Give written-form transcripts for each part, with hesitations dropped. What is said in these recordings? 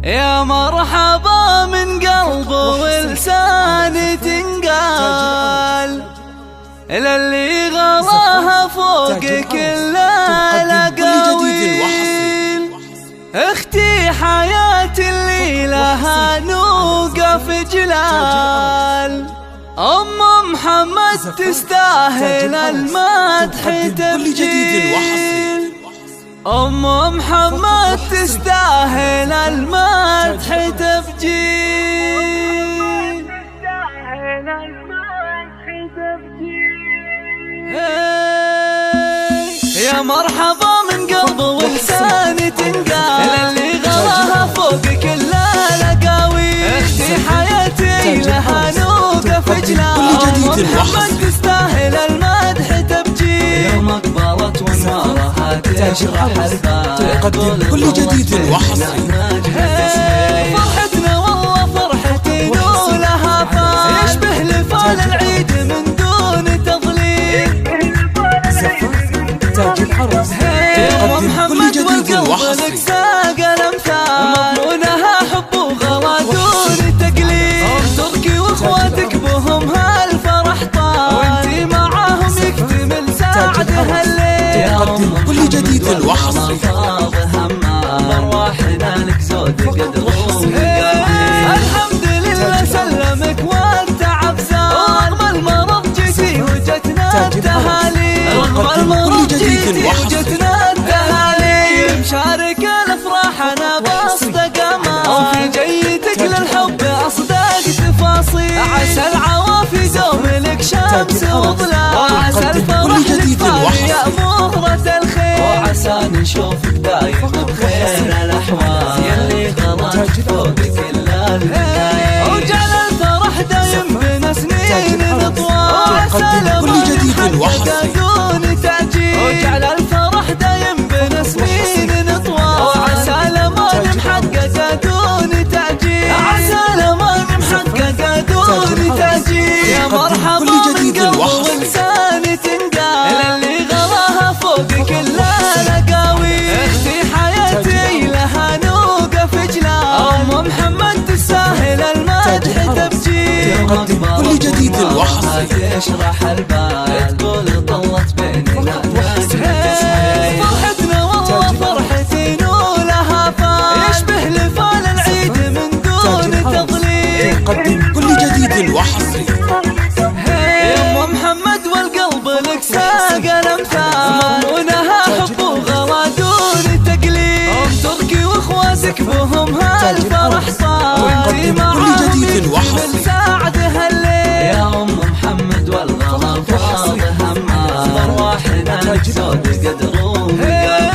يا مرحبا من قلب ولسان تنقال للي غلاها فوق كل الاقاويل. اختي حياتي اللي لها نوقف جلال، ام محمد تستاهل المدح تبجيل. ام محمد تستاهل المدح تبجيل. يا مرحبا من قلب ولسان تنقال اللي غلاها فوق كل الاقاويل. اختي حياتي لها نوقف جلال، محمد تستاهل المدح تبجيل. يوم اقبلت وانوارها تشرح البال، تقدم كل جديد وحصري. فرحتنا والله فرحتي ولها فال، يشبه لفال العيد من دون تضليل. تاج الحرس تقدم كل جديد وحصري. ساق الامثال مضمونها حب وغلا دون تقليد. تركي واخواتك بهم هالفرح طال، وانتي معاهم يكتمل ساعدها الليل. تقدم كل جديد وحصري. ارواحنا لك زود قدر الحمد لله سلمك والتعب زال. رغم المرض جيتي وجتنا التهالي، رغم المرض جيتي وجتنا التهالي. مشارك الافراح انا باصدق امان، وفي جيتك للحب اصدق تفاصيل. عسى العوافي دوم لك شمس وظلال، وعسى الفرح لك يا مغرة الخير، وعسى نشوفك دايم بخير الاحوال. يلي غلط فوق كل الحكايات، وجعل الفرح دايم بين سنين طوال. وعسى لما نحقق دون تعجيل، وجعل الفرح دايم بين سنين طوال. وعسى لما نحقق دون تعجيل، عسى لما نحقق دون تعجيل. يا مرحبا من قلب ولسان تنقال اللي غلاها فوق كل الاقاويل. اختي حياتي لها نوقف جلال، ام محمد تستاهل المدح تبجيل. تقدم كل جديد وحصري. تشرح البال تقول طلت بيننا فرحتنا والله فرحتي ولها فال، يشبه لفال العيد من دون تضليل. تقدم كل جديد وحصري. يا ام محمد والقلب لك ساق الامثال، مضمونها حب وغلا دون تقليد. تركي واخواتك بهم هالفرح صار، وانتي معاهم يكمل ساعدها الليل. يا ام محمد والغلا فاض همال، ارواحنا لك زود قدر ومقادير.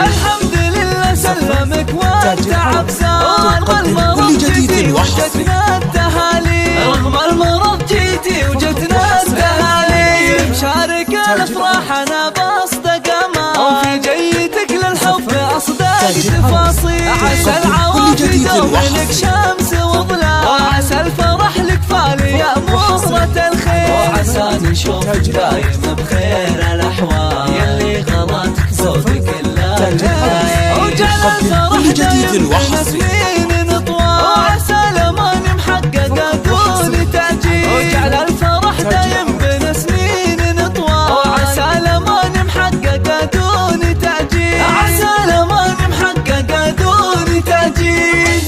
الحمد لله سلمك والتعب زال، والمرض جيتي وجتنا التهالي. رغم المرض جيتي وجتنا التهالي. مشارك الافراح انا باصدق امان، وفي جيتك للحب اصدق تفاصيل. عسى العوافي دوم لك شمس وظلال، وعسى الفرح لك فالي يا مغرة الخير، وعسى نشوفك دايم بخير الاحوال. يلي غلطك فوق كل الحكايات، وجعل الفرح دايم بين سنين طوال. وعسى لما نحقق دون تعجيل، وجعل الفرح دايم بين سنين طوال. وعسى لما نحقق دون تعجيل، عسى لما نحقق دون تعجيل.